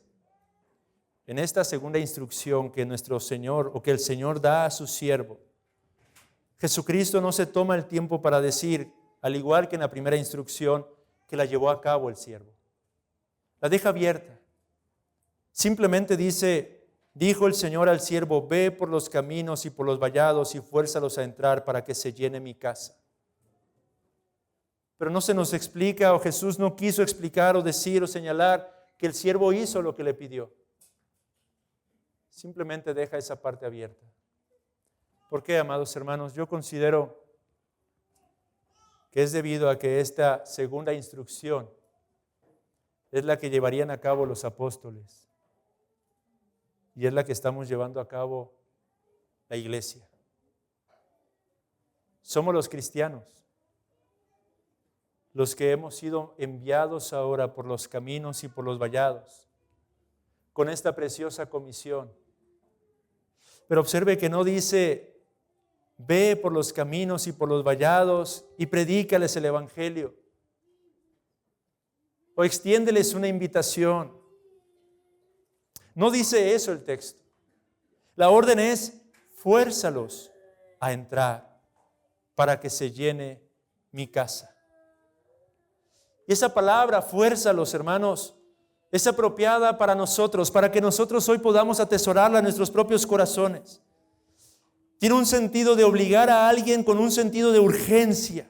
en esta segunda instrucción que nuestro Señor o que el Señor da a su siervo, Jesucristo no se toma el tiempo para decir, al igual que en la primera instrucción, que la llevó a cabo el siervo. La deja abierta. Simplemente dice, dijo el Señor al siervo, ve por los caminos y por los vallados y fuérzalos a entrar para que se llene mi casa. Pero no se nos explica, o Jesús no quiso explicar o decir o señalar que el siervo hizo lo que le pidió. Simplemente deja esa parte abierta. ¿Por qué, amados hermanos? Yo considero que es debido a que esta segunda instrucción es la que llevarían a cabo los apóstoles y es la que estamos llevando a cabo la iglesia. Somos los cristianos los que hemos sido enviados ahora por los caminos y por los vallados con esta preciosa comisión. Pero observe que no dice, ve por los caminos y por los vallados y predícales el evangelio. O extiéndeles una invitación. No dice eso el texto. La orden es, fuérzalos a entrar para que se llene mi casa. Y esa palabra, fuérzalos, hermanos, es apropiada para nosotros, para que nosotros hoy podamos atesorarla en nuestros propios corazones. Tiene un sentido de obligar a alguien con un sentido de urgencia.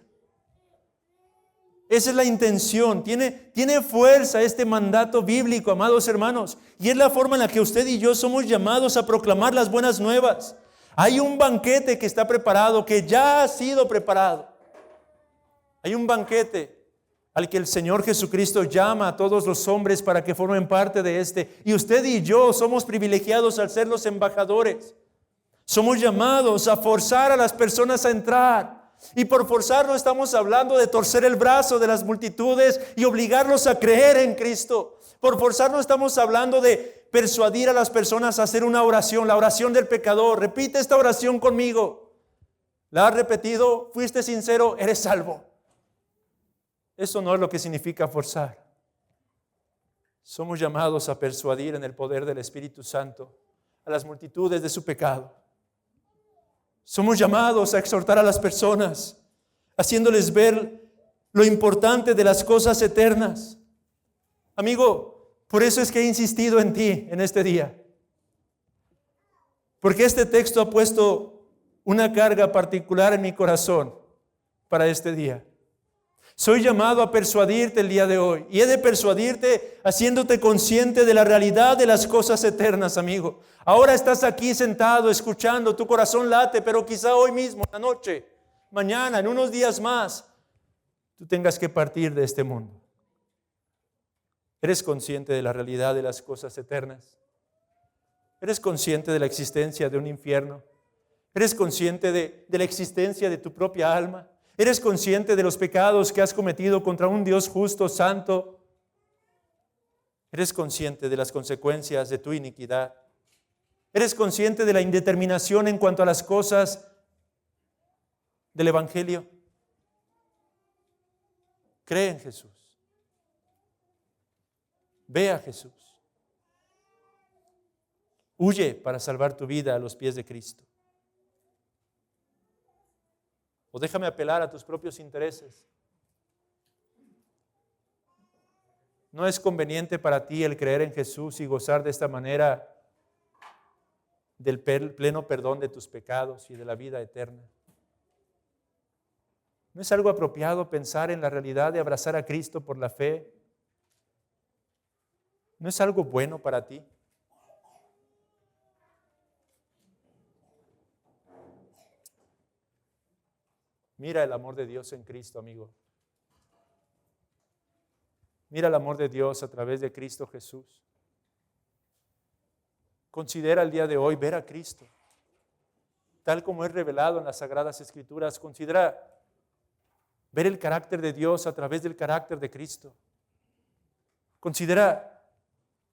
Esa es la intención. Tiene fuerza este mandato bíblico, amados hermanos. Y es la forma en la que usted y yo somos llamados a proclamar las buenas nuevas. Hay un banquete que está preparado, que ya ha sido preparado. Hay un banquete al que el Señor Jesucristo llama a todos los hombres para que formen parte de este. Y usted y yo somos privilegiados al ser los embajadores. Somos llamados a forzar a las personas a entrar. Y por forzar no estamos hablando de torcer el brazo de las multitudes y obligarlos a creer en Cristo. Por forzar no estamos hablando de persuadir a las personas a hacer una oración, la oración del pecador. Repite esta oración conmigo. ¿La has repetido? ¿Fuiste sincero? Eres salvo. Eso no es lo que significa forzar. Somos llamados a persuadir en el poder del Espíritu Santo a las multitudes de su pecado. Somos llamados a exhortar a las personas, haciéndoles ver lo importante de las cosas eternas. Amigo, por eso es que he insistido en ti en este día. Porque este texto ha puesto una carga particular en mi corazón para este día. Soy llamado a persuadirte el día de hoy. Y he de persuadirte haciéndote consciente de la realidad de las cosas eternas, amigo. Ahora estás aquí sentado, escuchando, tu corazón late, pero quizá hoy mismo, en la noche, mañana, en unos días más, tú tengas que partir de este mundo. ¿Eres consciente de la realidad de las cosas eternas? ¿Eres consciente de la existencia de un infierno? ¿Eres consciente de la existencia de tu propia alma? ¿Eres consciente de los pecados que has cometido contra un Dios justo, santo? ¿Eres consciente de las consecuencias de tu iniquidad? ¿Eres consciente de la indeterminación en cuanto a las cosas del Evangelio? Cree en Jesús. Ve a Jesús. Huye para salvar tu vida a los pies de Cristo. O déjame apelar a tus propios intereses. ¿No es conveniente para ti el creer en Jesús y gozar de esta manera del pleno perdón de tus pecados y de la vida eterna? ¿No es algo apropiado pensar en la realidad de abrazar a Cristo por la fe? ¿No es algo bueno para ti? Mira el amor de Dios en Cristo, amigo. Mira el amor de Dios a través de Cristo Jesús. Considera el día de hoy ver a Cristo, tal como es revelado en las Sagradas Escrituras. Considera ver el carácter de Dios a través del carácter de Cristo. Considera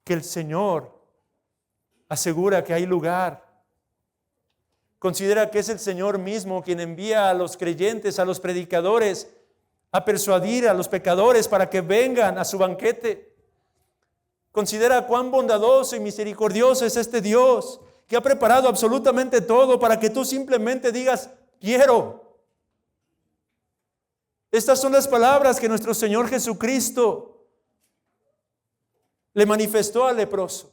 que el Señor asegura que hay lugar Considera que es el Señor mismo quien envía a los creyentes, a los predicadores, a persuadir a los pecadores para que vengan a su banquete. Considera cuán bondadoso y misericordioso es este Dios, que ha preparado absolutamente todo para que tú simplemente digas, quiero. Estas son las palabras que nuestro Señor Jesucristo le manifestó al leproso.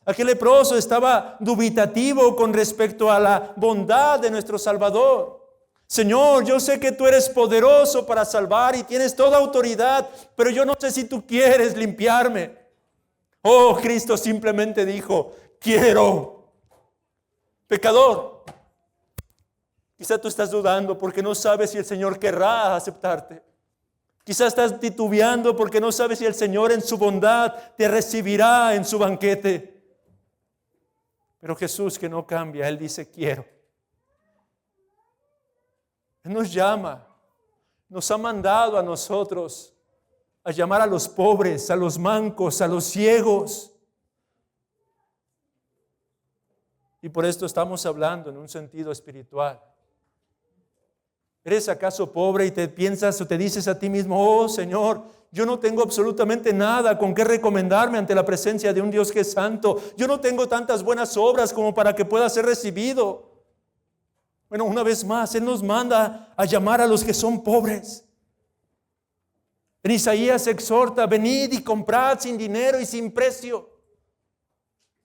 Aquel leproso estaba dubitativo con respecto a la bondad de nuestro Salvador. Señor, yo sé que tú eres poderoso para salvar y tienes toda autoridad, pero yo no sé si tú quieres limpiarme. Oh, Cristo simplemente dijo, quiero. Pecador, quizá tú estás dudando porque no sabes si el Señor querrá aceptarte. Quizá estás titubeando porque no sabes si el Señor en su bondad te recibirá en su banquete. Pero Jesús, que no cambia, Él dice, quiero. Él nos llama, nos ha mandado a nosotros a llamar a los pobres, a los mancos, a los ciegos. Y por esto estamos hablando en un sentido espiritual. ¿Eres acaso pobre y te piensas o te dices a ti mismo, oh Señor, yo no tengo absolutamente nada con qué recomendarme ante la presencia de un Dios que es santo? Yo no tengo tantas buenas obras como para que pueda ser recibido. Bueno, una vez más, Él nos manda a llamar a los que son pobres. En Isaías exhorta, venid y comprad sin dinero y sin precio.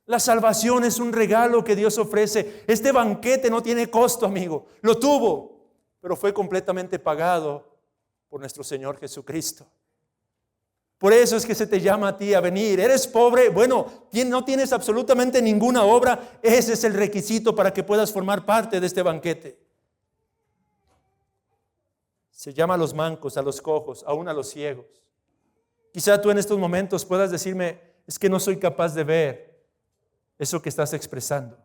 La salvación es un regalo que Dios ofrece. Este banquete no tiene costo, amigo. Lo tuvo, pero fue completamente pagado por nuestro Señor Jesucristo. Por eso es que se te llama a ti a venir. ¿Eres pobre? Bueno, no tienes absolutamente ninguna obra. Ese es el requisito para que puedas formar parte de este banquete. Se llama a los mancos, a los cojos, aún a los ciegos. Quizá tú en estos momentos puedas decirme, es que no soy capaz de ver eso que estás expresando.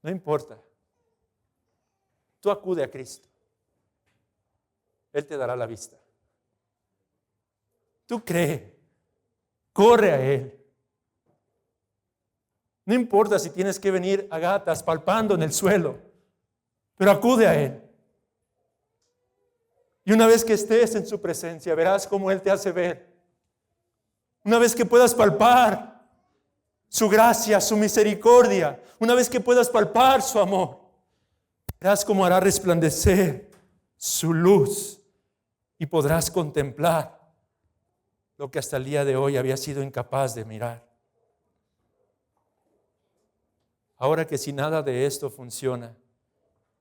No importa. Tú acude a Cristo. Él te dará la vista. Tú cree, corre a Él. No importa si tienes que venir a gatas palpando en el suelo, pero acude a Él. Y una vez que estés en su presencia, verás cómo Él te hace ver. Una vez que puedas palpar su gracia, su misericordia, una vez que puedas palpar su amor, verás cómo hará resplandecer su luz y podrás contemplar lo que hasta el día de hoy había sido incapaz de mirar. Ahora que si nada de esto funciona,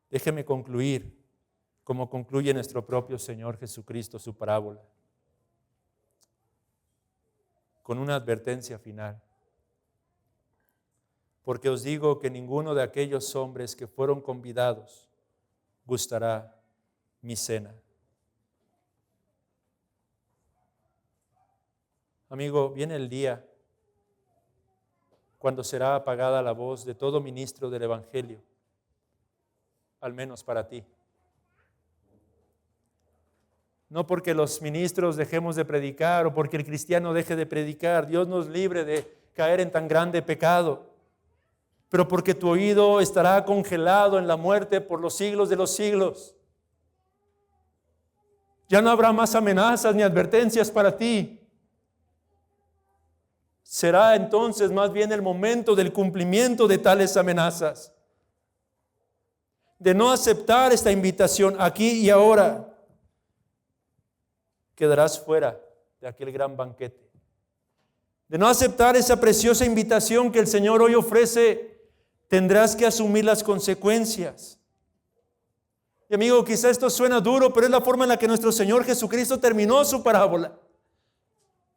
déjeme concluir como concluye nuestro propio Señor Jesucristo su parábola, con una advertencia final. Porque os digo que ninguno de aquellos hombres que fueron convidados gustará mi cena. Amigo, viene el día cuando será apagada la voz de todo ministro del Evangelio, al menos para ti. No porque los ministros dejemos de predicar o porque el cristiano deje de predicar, Dios nos libre de caer en tan grande pecado, pero porque tu oído estará congelado en la muerte por los siglos de los siglos. Ya no habrá más amenazas ni advertencias para ti. Será entonces más bien el momento del cumplimiento de tales amenazas, de no aceptar esta invitación aquí y ahora. Quedarás fuera de aquel gran banquete. De no aceptar esa preciosa invitación que el Señor hoy ofrece, tendrás que asumir las consecuencias. Y amigo, quizá esto suena duro, pero es la forma en la que nuestro Señor Jesucristo terminó su parábola.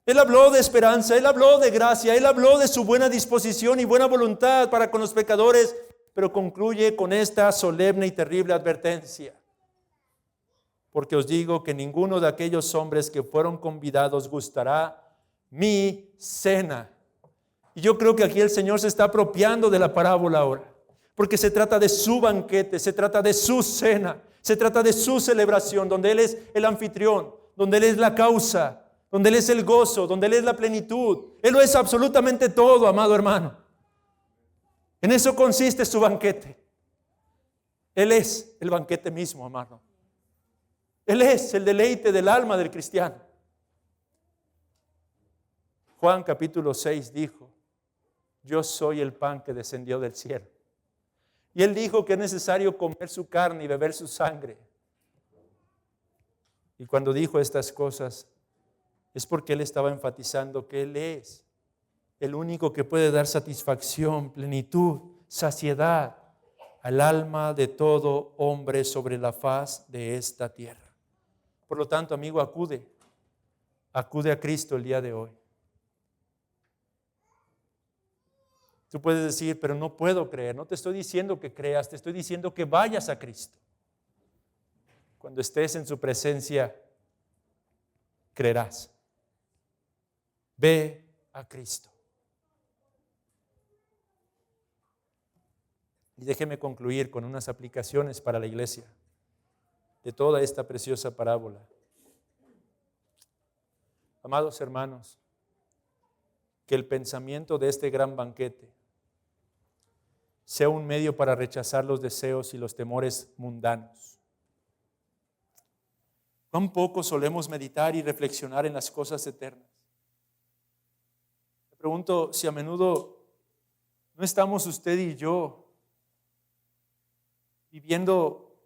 Él habló de esperanza, Él habló de gracia, Él habló de su buena disposición y buena voluntad para con los pecadores, pero concluye con esta solemne y terrible advertencia. Porque os digo que ninguno de aquellos hombres que fueron convidados gustará mi cena. Y yo creo que aquí el Señor se está apropiando de la parábola ahora, porque se trata de su banquete, se trata de su cena, se trata de su celebración, donde Él es el anfitrión, donde Él es la causa, donde Él es el gozo, donde Él es la plenitud. Él lo es absolutamente todo, amado hermano. En eso consiste su banquete. Él es el banquete mismo, amado. Él es el deleite del alma del cristiano. Juan capítulo 6 dijo: yo soy el pan que descendió del cielo. Y Él dijo que es necesario comer su carne y beber su sangre. Y cuando dijo estas cosas, es porque Él estaba enfatizando que Él es el único que puede dar satisfacción, plenitud, saciedad al alma de todo hombre sobre la faz de esta tierra. Por lo tanto, amigo, acude a Cristo el día de hoy. Tú puedes decir, pero no puedo creer. No te estoy diciendo que creas, te estoy diciendo que vayas a Cristo. Cuando estés en su presencia, creerás. Ve a Cristo. Y déjeme concluir con unas aplicaciones para la iglesia de toda esta preciosa parábola. Amados hermanos, que el pensamiento de este gran banquete sea un medio para rechazar los deseos y los temores mundanos. ¿Cuán poco solemos meditar y reflexionar en las cosas eternas? Me pregunto si a menudo no estamos usted y yo viviendo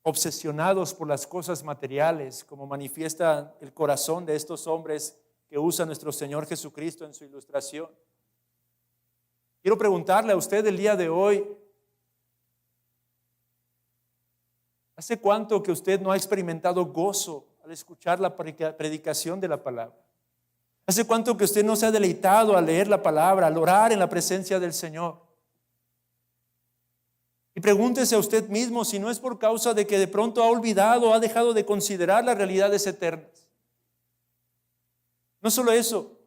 obsesionados por las cosas materiales, como manifiesta el corazón de estos hombres que usa nuestro Señor Jesucristo en su ilustración. Quiero preguntarle a usted el día de hoy, ¿hace cuánto que usted no ha experimentado gozo al escuchar la predicación de la palabra? ¿Hace cuánto que usted no se ha deleitado al leer la palabra, al orar en la presencia del Señor? Y pregúntese a usted mismo si no es por causa de que de pronto ha olvidado, ha dejado de considerar las realidades eternas. No solo eso,